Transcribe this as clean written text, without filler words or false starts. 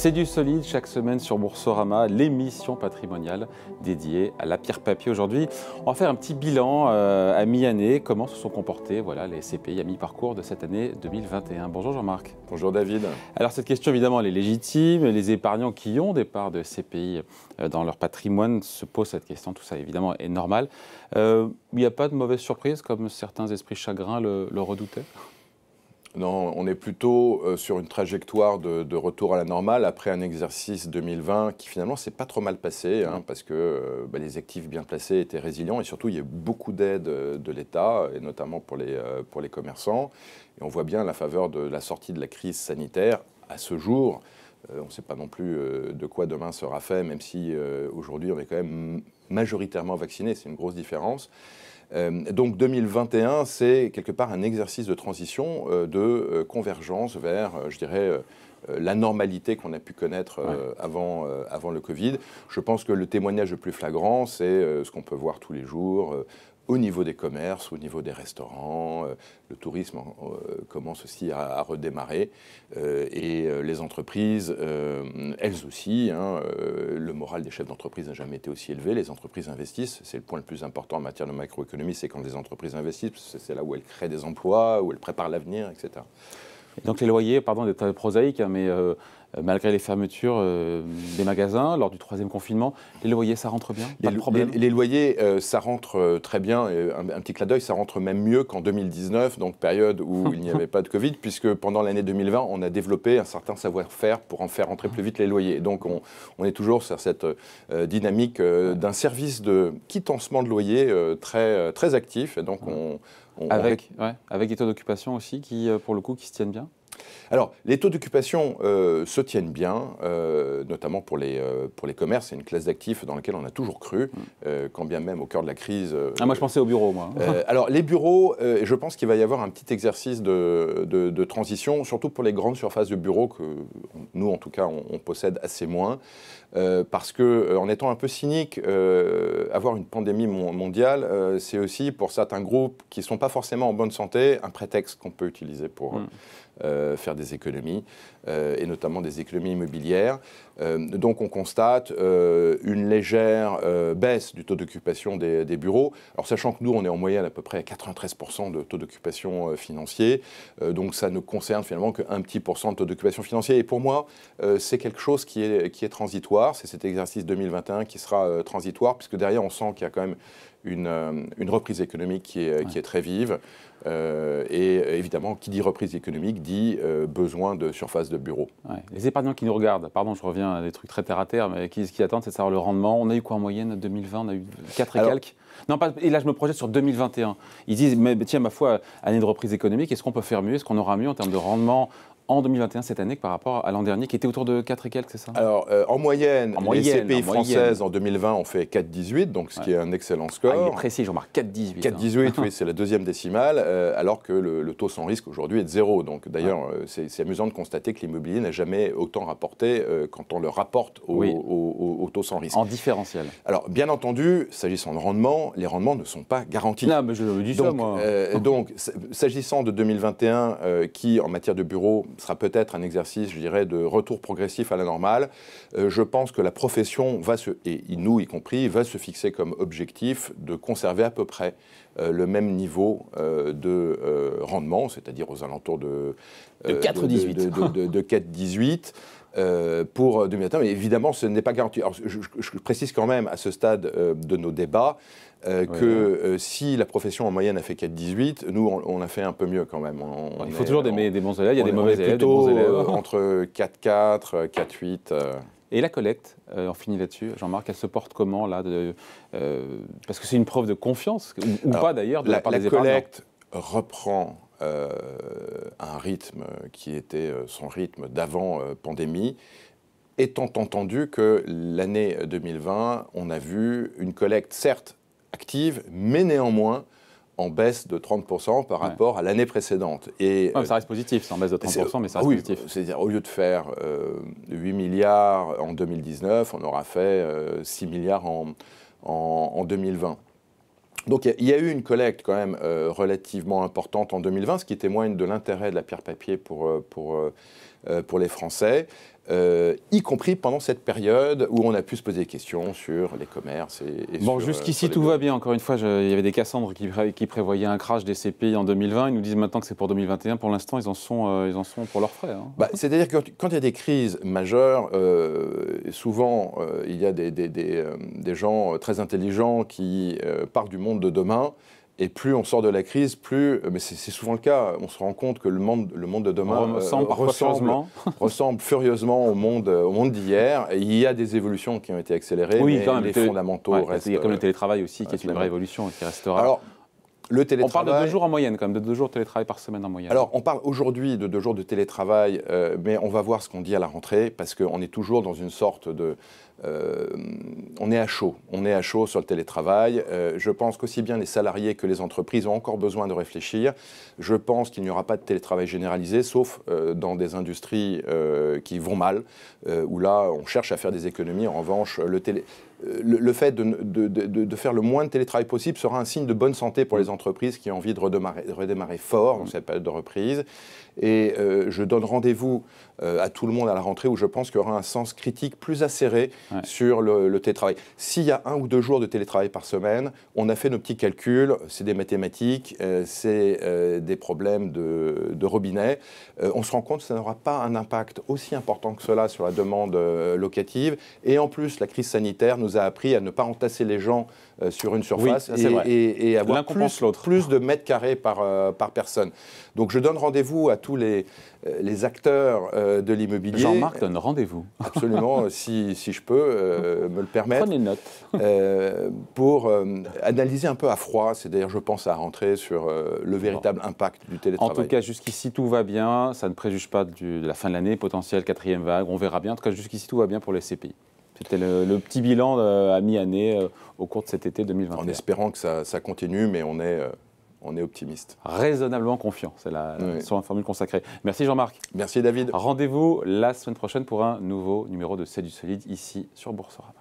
C'est du solide chaque semaine sur Boursorama, l'émission patrimoniale dédiée à la pierre papier. Aujourd'hui, on va faire un petit bilan à mi-année, comment se sont comportés les CPI à mi-parcours de cette année 2021. Bonjour Jean-Marc. Bonjour David. Alors cette question évidemment elle est légitime, les épargnants qui ont des parts de CPI dans leur patrimoine se posent cette question, tout ça évidemment est normal. Il n'y a pas de mauvaise surprise comme certains esprits chagrins le redoutaient ? Non, on est plutôt sur une trajectoire de retour à la normale après un exercice 2020 qui finalement s'est pas trop mal passé parce que les actifs bien placés étaient résilients et surtout il y a beaucoup d'aides de l'État et notamment pour les commerçants. Et on voit bien la faveur de la sortie de la crise sanitaire à ce jour. On ne sait pas non plus de quoi demain sera fait, même si aujourd'hui on est quand même majoritairement vaccinés, c'est une grosse différence. Donc 2021, c'est quelque part un exercice de transition, de convergence vers, je dirais, la normalité qu'on a pu connaître avant le Covid. Je pense que le témoignage le plus flagrant, c'est ce qu'on peut voir tous les jours au niveau des commerces, au niveau des restaurants. Le tourisme commence aussi à redémarrer. Et les entreprises, elles aussi, le moral des chefs d'entreprise n'a jamais été aussi élevé. Les entreprises investissent. C'est le point le plus important en matière de macroéconomie, c'est quand les entreprises investissent. C'est là où elles créent des emplois, où elles préparent l'avenir, etc. Et donc les loyers, pardon d'être prosaïque, mais malgré les fermetures des magasins lors du 3e confinement, les loyers, ça rentre bien? Pas de problème? Les loyers, ça rentre très bien. Un petit clin d'œil, ça rentre même mieux qu'en 2019, donc période où il n'y avait pas de Covid, puisque pendant l'année 2020, on a développé un certain savoir-faire pour en faire rentrer plus vite les loyers. Donc on est toujours sur cette dynamique d'un service de quittancement de loyer très actif. Et donc avec des taux d'occupation aussi qui, pour le coup, qui se tiennent bien? Alors, les taux d'occupation se tiennent bien, notamment pour les commerces. C'est une classe d'actifs dans laquelle on a toujours cru, quand bien même au cœur de la crise. Moi, je pensais aux bureaux, moi. Alors, les bureaux, je pense qu'il va y avoir un petit exercice de transition, surtout pour les grandes surfaces de bureaux que nous, en tout cas, on possède assez moins. Parce que, en étant un peu cynique, avoir une pandémie mondiale, c'est aussi pour certains groupes qui ne sont pas forcément en bonne santé, un prétexte qu'on peut utiliser pour faire des économies, et notamment des économies immobilières. Donc on constate une légère baisse du taux d'occupation des bureaux. Alors sachant que nous, on est en moyenne à peu près à 93% de taux d'occupation financier, donc ça ne concerne finalement qu'un petit pourcent de taux d'occupation financier. Et pour moi, c'est quelque chose qui est transitoire. C'est cet exercice 2021 qui sera transitoire, puisque derrière, on sent qu'il y a quand même une reprise économique qui est très vive. Et évidemment, qui dit reprise économique dit besoin de surface de bureaux. Les épargnants qui nous regardent, pardon, je reviens à des trucs très terre-à-terre, mais qui attendent, c'est de savoir le rendement. On a eu quoi en moyenne 2020? On a eu 4 et quelques. Non, et là, je me projette sur 2021. Ils disent, mais tiens, ma foi, année de reprise économique, est-ce qu'on peut faire mieux? Est-ce qu'on aura mieux en termes de rendement en 2021, cette année, que par rapport à l'an dernier, qui était autour de 4 et quelques, c'est ça? Alors, en moyenne, les CPI françaises, en 2020, ont fait 4,18, donc ce qui est un excellent score. Il est précis, Jean-Marc, 4,18. 4,18, oui, c'est la deuxième décimale, alors que le taux sans risque, aujourd'hui, est de 0. Donc, d'ailleurs, c'est amusant de constater que l'immobilier n'a jamais autant rapporté quand on le rapporte au taux sans risque. En différentiel. Alors, bien entendu, s'agissant de rendement, les rendements ne sont pas garantis. Non, mais je le dis ça, moi. Donc, s'agissant de 2021, qui, en matière de bureau, sera peut-être un exercice, je dirais, de retour progressif à la normale. Je pense que la profession et nous y compris, va se fixer comme objectif de conserver à peu près le même niveau de rendement, c'est-à-dire aux alentours de 4,18. Pour 2021, mais évidemment, ce n'est pas garanti. Alors, je précise quand même à ce stade de nos débats que si la profession en moyenne a fait 4,18, nous, on a fait un peu mieux quand même. Il faut toujours des bons élèves, il y a des mauvais élèves, des bons élèves. Entre 4,4, 4,8. Et la collecte, on finit là-dessus, Jean-Marc, elle se porte comment là parce que c'est une preuve de confiance, ou pas d'ailleurs, de la part des épargnants. La collecte reprend un rythme qui était son rythme d'avant pandémie, étant entendu que l'année 2020, on a vu une collecte certes active, mais néanmoins en baisse de 30% par rapport à l'année précédente. Et ça reste positif, c'est en baisse de 30%, mais ça reste positif. C'est-à-dire, au lieu de faire 8 milliards en 2019, on aura fait 6 milliards en 2020. Donc il y a eu une collecte quand même relativement importante en 2020, ce qui témoigne de l'intérêt de la pierre papier pour les Français. y compris pendant cette période où on a pu se poser des questions sur les commerces. Bon, jusqu'ici, tout va bien. Encore une fois, il y avait des Cassandres qui prévoyaient un crash des CPI en 2020. Ils nous disent maintenant que c'est pour 2021. Pour l'instant, ils en sont pour leurs frais. Hein. C'est-à-dire que quand il y a des crises majeures, souvent, il y a des gens très intelligents qui parlent du monde de demain. Et plus on sort de la crise, mais c'est souvent le cas, on se rend compte que le monde de demain ressemble furieusement au monde d'hier. Et il y a des évolutions qui ont été accélérées, mais quand même, les fondamentaux restent... Il y a comme le télétravail aussi, qui est une vraie évolution et qui restera... Alors, le télétravail... On parle de 2 jours en moyenne, quand même, de 2 jours de télétravail par semaine en moyenne. Alors, on parle aujourd'hui de 2 jours de télétravail, mais on va voir ce qu'on dit à la rentrée, parce qu'on est toujours dans une sorte de... on est à chaud sur le télétravail. Je pense qu'aussi bien les salariés que les entreprises ont encore besoin de réfléchir. Je pense qu'il n'y aura pas de télétravail généralisé, sauf dans des industries qui vont mal, où là, on cherche à faire des économies. En revanche, le fait de faire le moins de télétravail possible sera un signe de bonne santé pour les entreprises qui ont envie de redémarrer fort dans cette période de reprise. Et je donne rendez-vous à tout le monde à la rentrée où je pense qu'il y aura un sens critique plus acéré sur le télétravail. S'il y a 1 ou 2 jours de télétravail par semaine, on a fait nos petits calculs, c'est des mathématiques, c'est des problèmes de robinet. On se rend compte que ça n'aura pas un impact aussi important que cela sur la demande locative. Et en plus, la crise sanitaire nous a appris à ne pas entasser les gens sur une surface et avoir plus de mètres carrés par personne. Donc je donne rendez-vous à tous les acteurs de l'immobilier. Jean-Marc donne rendez-vous. Absolument, si je peux me le permettre. Prenez note. Pour analyser un peu à froid, c'est-à-dire je pense à rentrer sur le véritable impact du télétravail. En tout cas, jusqu'ici tout va bien, ça ne préjuge pas de la fin de l'année, potentielle 4e vague, on verra bien. En tout cas, jusqu'ici tout va bien pour les CPI. C'était le petit bilan à mi-année au cours de cet été 2021. En espérant que ça continue, mais on est optimiste. Raisonnablement confiant, c'est la formule consacrée. Merci Jean-Marc. Merci David. Rendez-vous la semaine prochaine pour un nouveau numéro de C'est du solide ici sur Boursorama.